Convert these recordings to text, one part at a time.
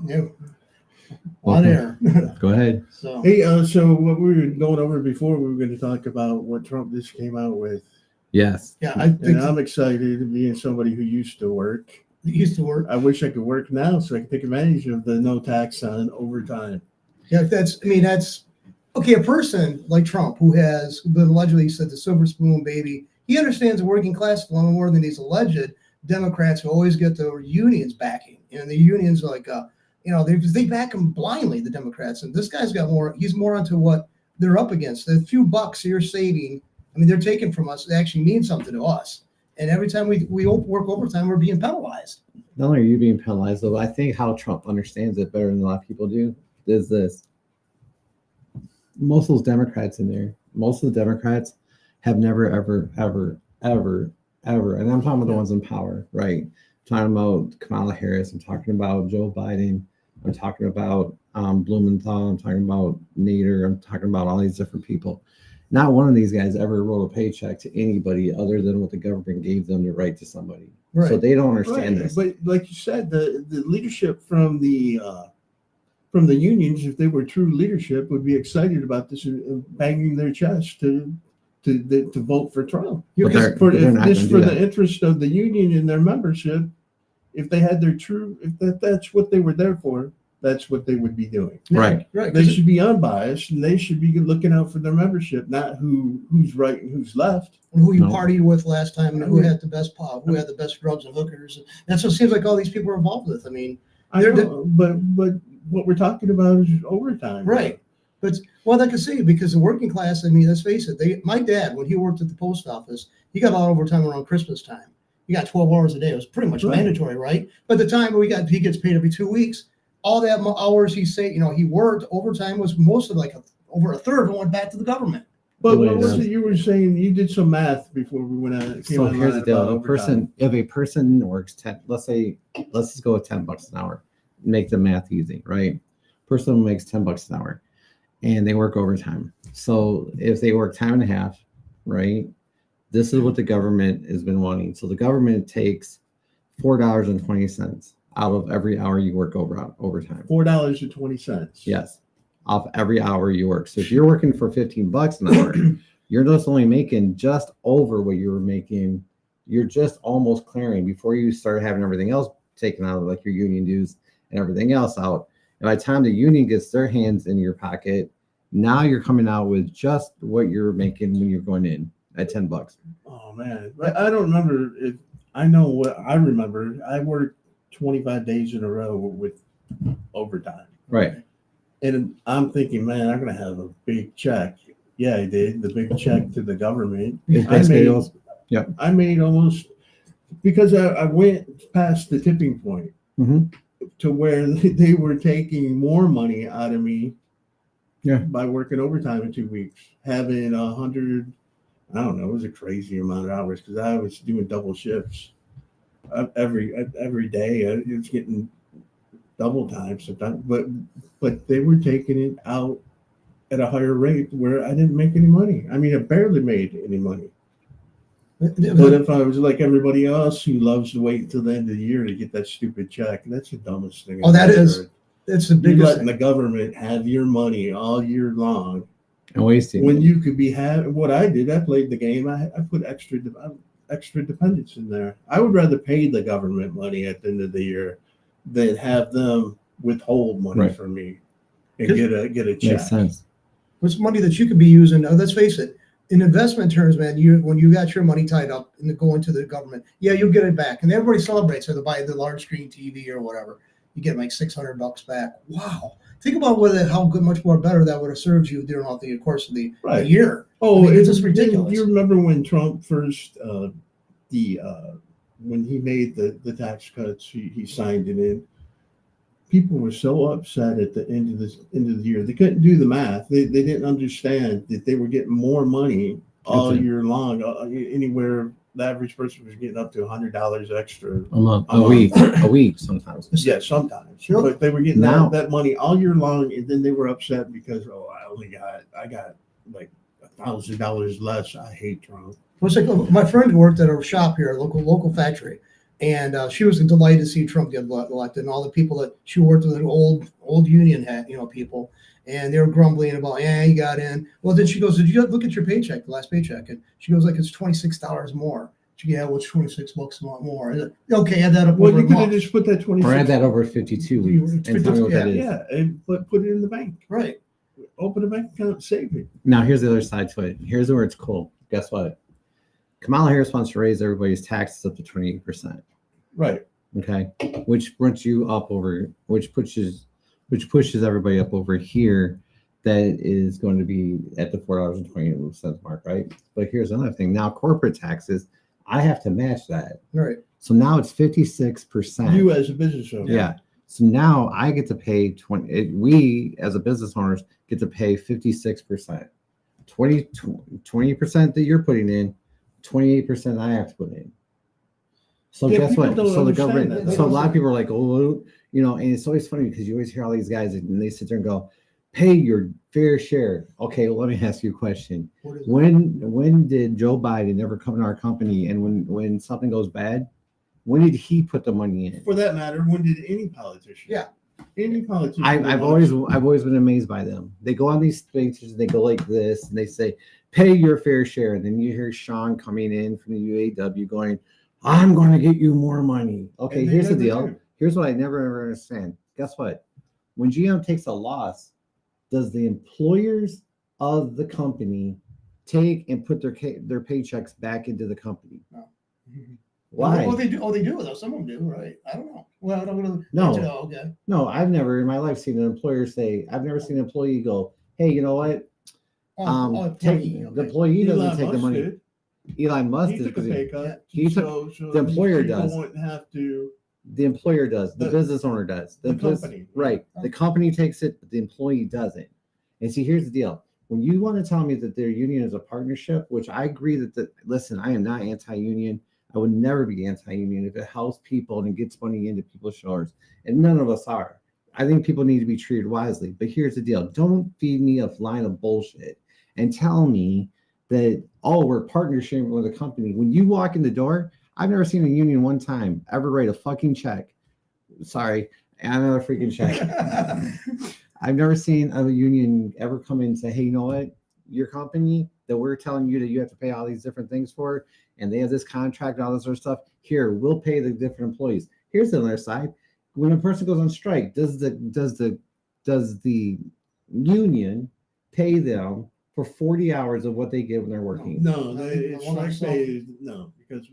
Yeah. On air. Go ahead. So Hey, so what we were going over before, we were going to talk about what Trump just came out with. Yes. yeah, I think And I'm excited being somebody who used to work. it used to work. I wish I could work now so I can take advantage of the no tax on overtime. Yeah, that's okay. A person like Trump, who has been allegedly said the silver spoon baby, he understands the working class a lot more than these alleged Democrats who always get the unions backing. And the unions, like, they back him blindly, the Democrats. And this guy's got more, he's more onto what they're up against. The few bucks you're saving, they're taking from us, they actually mean something to us. And every time we work overtime, we're being penalized. Not only are you being penalized, though, I think how Trump understands it better than a lot of people do is this. Most of those Democrats in there, most of the Democrats have never, ever, ever, ever, ever, and I'm talking about the ones in power, right? I'm talking about Kamala Harris. I'm talking about Joe Biden. I'm talking about Blumenthal. I'm talking about Nader. I'm talking about all these different people. Not one of these guys ever wrote a paycheck to anybody other than what the government gave them to write to somebody. Right. So they don't understand this. But like you said, the leadership from the unions, if they were true leadership, would be excited about this and banging their chest to vote for Trump. But they're For not gonna do the that. interest of the union and their membership, if they had that's what they were there for, that's what they would be doing. Right. Right. They should be unbiased and they should be looking out for their membership, not who's right and who's left. Who you No. partied with last time, and who had the best pop, who had the best drugs and hookers. And that's what it seems like all these people are involved with. I know, but what we're talking about is overtime. Right. But well, I can see because the working class, let's face it, my dad, when he worked at the post office, he got a lot of overtime around Christmas time. He got 12 hours a day. It was pretty much Right. mandatory, right? But the time he gets paid every 2 weeks, all that hours he worked, overtime was most of over a third of it went back to the government. But Wait, what was it you were saying? You did some math before we went out. So here's the deal: if a person works 10, let's just go with $10 an hour, make the math easy, right? Person makes $10 an hour, and they work overtime. So if they work time and a half, right? This is what the government has been wanting. So the government takes $4.20 out of every hour you work overtime. $4.20. Yes, off every hour you work. So if you're working for $15 an hour, you're just only making just over what you were making. You're just almost clearing before you start having everything else taken out, like your union dues and everything else out. And by the time the union gets their hands in your pocket, now you're coming out with just what you're making when you're going in at $10. Oh man, but I don't remember if I know what I remember. I worked 25 days in a row with overtime. Right. And I'm thinking, man, I'm gonna have a big check. Yeah, I did the big check to the government. It's I basically made, those- yeah. I made almost because I went past the tipping point Mhm. to where they were taking more money out of me. Yeah. By working overtime in 2 weeks, having 100. I don't know. It was a crazy amount of hours because I was doing double shifts every day. I was getting double time sometimes, but they were taking it out at a higher rate where I didn't make any money. I barely made any money. But if I was like everybody else who loves to wait until the end of the year to get that stupid check, that's the dumbest thing. Oh, that I've ever is. heard. That's the You're biggest letting thing. the government have your money all year long And wasting. when you could be what I did. I played the game. I put extra dependents in there. I would rather pay the government money at the end of the year than have them withhold money Right. from me and get a check. Makes sense. It's money that you could be using. Let's face it. In investment terms, man, when you got your money tied up and going to the government, yeah, you'll get it back, and everybody celebrates. So they buy the large screen TV or whatever, you get like $600 back. Wow! Think about how good, much more better that would have served you during all the course of the Right. year. Oh, it's just ridiculous. Do you remember when Trump first when he made the tax cuts, he signed it in. People were so upset at the end of the year. They couldn't do the math. They didn't understand that they were getting more money all year long. Anywhere the average person was getting up to $100 extra A month, A a month. week sometimes. Yeah, sometimes. Sure. But they were getting Now- that money all year long, and then they were upset because I got like $1,000 less. I hate Trump. It's like my friend worked at a shop here, a local factory, And she was delighted to see Trump get elected, and all the people that she worked with, old union had, people, and they were grumbling about, yeah, he got in. Well, then she goes, did you look at your paycheck, the last paycheck? And she goes, like, it's $26 more. She goes, yeah, well, it's $26 more. And, okay, add that up. Well, over you a could have month. just put that 26. Or add that over 52 weeks and tell me what that is. Yeah, and put it in the bank. Right. Open a bank account, save it. Now, here's the other side to it. Here's where it's cool. Guess what? Kamala Harris wants to raise everybody's taxes up to 28%. Right. Okay, which brings you up over, which pushes everybody up over here. That is going to be at the $4.20 mark, right? But here's another thing. Now, corporate taxes, I have to match that. Right. So now it's 56%. You as a business owner. Yeah. So now I get to pay 20. We as a business owners get to pay 56%. 20% that you're putting in, 28% I have to put in. So Yeah, guess people what? don't So the understand government. that. So a lot of people are like, oh, and it's always funny because you always hear all these guys and they sit there and go, pay your fair share. Okay, well, let me ask you a question. When did Joe Biden ever come to our company, and when something goes bad, when did he put the money in? For that matter, when did any politician? Yeah. Any politician. I've always been amazed by them. They go on these speeches and they go like this and they say, pay your fair share. And then you hear Sean coming in from the UAW going, I'm going to get you more money. Okay, here's the deal. Do. Here's what I never ever understand. Guess what? When GM takes a loss, does the employers of the company take and put their paychecks back into the company? No. Why? Well, they do. Oh, they do though. Some of them do, right? I don't know. Well, I don't know. No. Okay. No, I've never in my life seen an employer say, I've never seen an employee go, hey, you know what? The employee doesn't take the money. Did. Elon Musk He did took a pay cut. he so the employer people does. wouldn't have to. The employer does. The The- business owner does. the company. Right. The company takes it, but the employee doesn't. And see, here's the deal. When you want to tell me that their union is a partnership, which I agree listen, I am not anti-union. I would never be anti-union if it helps people and it gets money into people's shoulders. And none of us are. I think people need to be treated wisely. But here's the deal. Don't feed me a line of bullshit and tell me that, oh, we're partnering with a company. When you walk in the door, I've never seen a union one time ever write a fucking check. Sorry, another freaking check. I've never seen a union ever come in and say, hey, you know what? Your company that we're telling you that you have to pay all these different things for, and they have this contract and all this sort of stuff. Here, we'll pay the different employees. Here's the other side. When a person goes on strike, does the union pay them for 40 hours of what they get when they're working? No, strike pay is no, because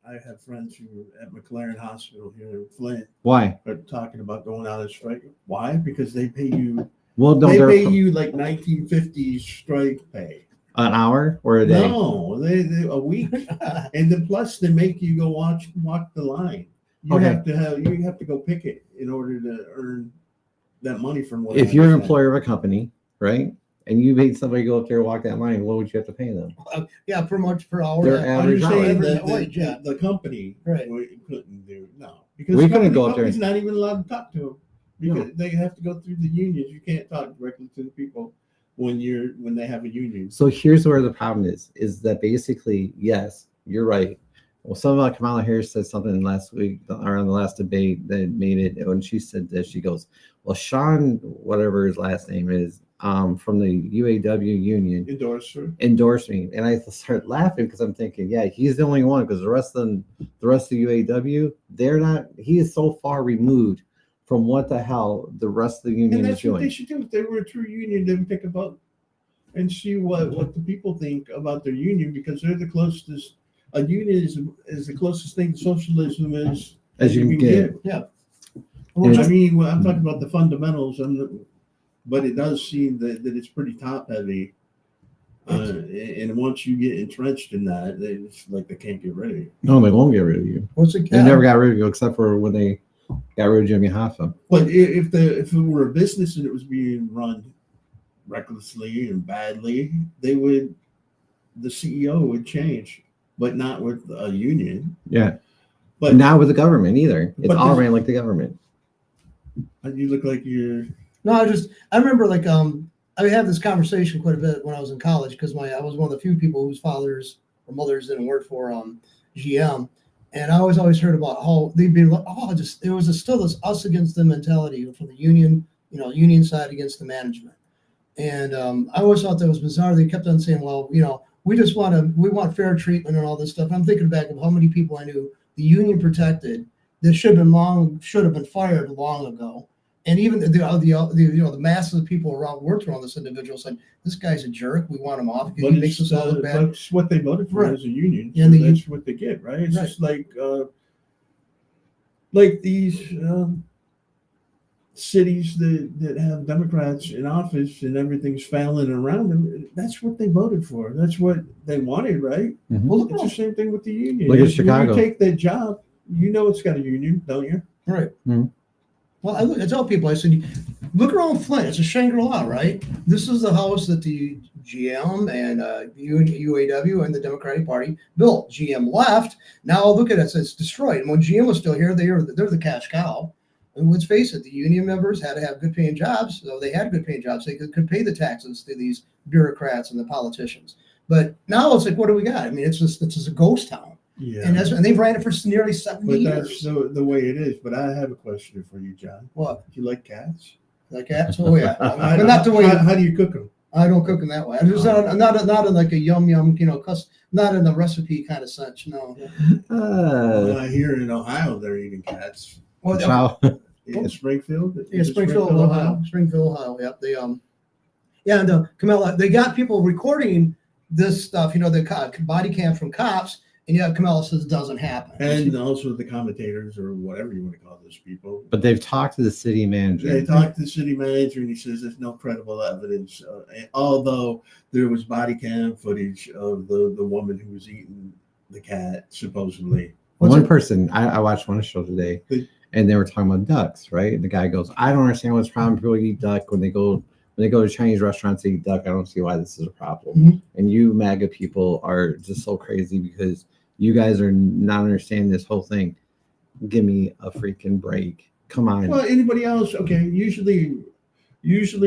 I have friends who at McLaren Hospital here in Flint Why? are talking about going out of strike. Why? Because they pay you. Well, They pay you like 1950s strike pay. an hour or a day? No, they a week, and then plus they make you go walk the line. You Okay. have to go pick it in order to earn that money from what. If you're an employer of a company, right, and you made somebody go up there and walk that line, what would you have to pay them? Yeah, per hour. Their Yeah. average I'm hour. saying Average that wage, yeah. the company Right. couldn't do because We the couldn't go up there. company's not even allowed to talk to them because No. they have to go through the unions. You can't talk directly to the people when they have a union. So here's where the problem is that basically, yes, you're right. Well, some about Kamala Harris said something last week around the last debate that made it. When she said this, she goes, well, Sean, whatever his last name is, from the UAW union endorsed me. And I started laughing because I'm thinking, yeah, he's the only one, because the rest of UAW, they're not, he is so far removed from what the hell the rest of the union And is that's what doing. they should do. If they were a true union, they would take a vote and see what the people think about their union, because they're the closest. A union is the closest thing to socialism as you can get. Yeah. And I mean, I'm talking about the fundamentals, but it does seem that it's pretty top heavy. And once you get entrenched in that, it's like they can't get rid of you. No, they won't get rid of you. What's it? They never got rid of you except for when they got rid of Jimmy Hoffa. But if it were a business and it was being run recklessly and badly, the CEO would change, but not with a union. Yeah. But Not with the government either. It's But all this- ran like the government. you look like you're. No, I remember I had this conversation quite a bit when I was in college because I was one of the few people whose fathers or mothers didn't work for GM, And I always heard about how they'd be like, oh, just it was still this us against them mentality from the union, union side against the management. And I always thought that was bizarre. They kept on saying, well, we want fair treatment and all this stuff. And I'm thinking back of how many people I knew the union protected that should have been fired long ago. And even the masses of people worked around this individual said, this guy's a jerk. We want him off because he makes us all look bad. That's what they voted for as a union. And that's what they get, right? It's just like these cities that have Democrats in office and everything's failing around them. That's what they voted for. That's what they wanted, right? Mm-hmm. Well, it's the same thing with the union. Look at Chicago. When you take that job, it's got a union, don't you? Right. Mm-hmm. Well, I tell people, I said, look around Flint. It's a Shangri-La, right? This is the house that the GM and UAW and the Democratic Party built. GM left. Now look at it. It's destroyed. And when GM was still here, they're the cash cow. And let's face it, the union members had to have good paying jobs. So they had good paying jobs. They could pay the taxes to these bureaucrats and the politicians. But now it's like, what do we got? I mean, it's just a ghost town. Yeah. And they've ran it for nearly 70 years. That's the way it is. But I have a question for you, John. What? Do you like cats? Like cats? Oh, yeah. But not the way. How do you cook them? I don't cook them that way. I'm just not in like a yum, not in the recipe kind of sense. No. I hear in Ohio they're eating cats. Well, In Springfield? Yeah, Springfield, Ohio. Springfield, Ohio. Yep. They and Kamala, they got people recording this stuff. The body cam from cops, and yet Kamala says it doesn't happen. And also the commentators or whatever you want to call those people. But they've talked to the city manager. They talked to the city manager, and he says there's no credible evidence. Although there was body cam footage of the woman who was eating the cat, supposedly. One person, I watched one show today, and they were talking about ducks, right? And the guy goes, I don't understand what's the problem. People eat duck when they go to Chinese restaurants, they eat duck. I don't see why this is a problem. Mm-hmm. And you MAGA people are just so crazy because you guys are not understanding this whole thing. Give me a freaking break. Come on. Well, anybody else? Okay. Usually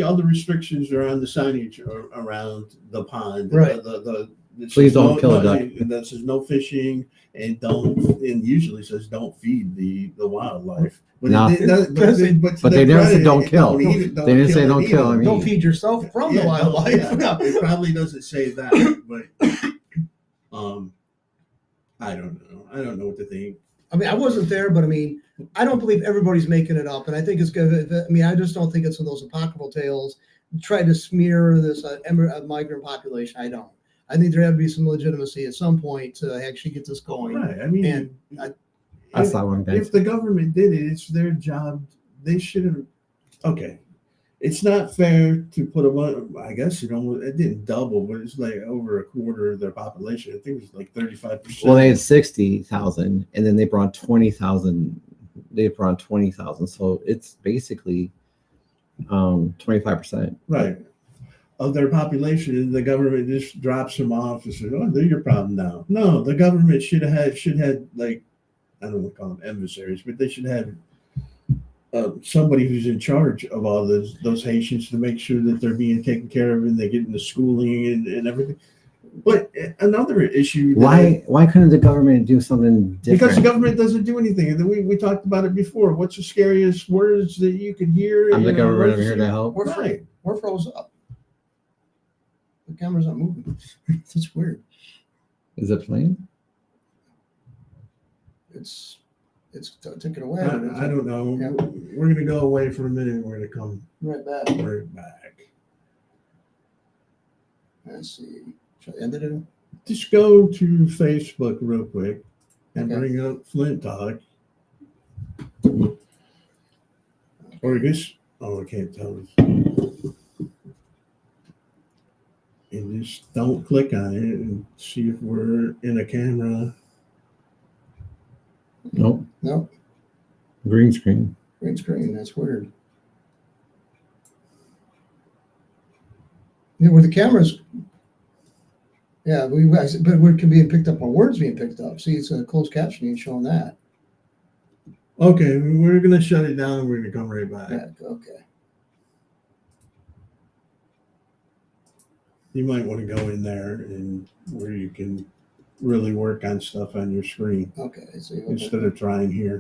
all the restrictions are on the signage around the pond. Right. Please don't kill a duck. That says no fishing and usually says don't feed the wildlife. But they never said don't kill. They didn't say don't kill. I mean, don't feed yourself from the wildlife. Yeah. It probably doesn't say that, but I don't know. I don't know what to think. I mean, I wasn't there, but I mean, I don't believe everybody's making it up, and I think it's good. I mean, I just don't think it's one of those apocryphal tales try to smear this migrant population. I don't. I think there had to be some legitimacy at some point to actually get this going. Right. I mean, and I saw one guy. If the government did it, it's their job. They should have. Okay. It's not fair to put I guess it didn't double, but it's like over a quarter of their population. I think it was like 35%. Well, they had 60,000, and then they brought 20,000. They brought 20,000, so it's basically 25%. Right. Of their population, and the government just drops them off and says, "Oh, they're your problem now." No, the government should have like, I don't want to call them emissaries, but they should have somebody who's in charge of all those Haitians to make sure that they're being taken care of and they get into schooling and everything. But another issue. Why couldn't the government do something different? Because the government doesn't do anything. And we talked about it before. What's the scariest words that you can hear? I'm the government. I'm here to help. We're froze up. The camera's not moving. It's weird. Is it playing? It's took it away. I don't know. Yeah. We're going to go away for a minute. And we're going to come right back. Let's see. Should I end it? Just go to Facebook real quick and bring up Flint Talk. Or I guess, I can't tell. And just don't click on it and see if we're in a camera. Nope. Green screen. That's weird. Yeah, where the cameras. Yeah, but we're being picked up on words being picked up. See, it's a closed captioning showing that. Okay, we're gonna shut it down. We're gonna come right back. Yeah, okay. You might want to go in there and where you can really work on stuff on your screen Okay, I see. Okay. instead of trying here.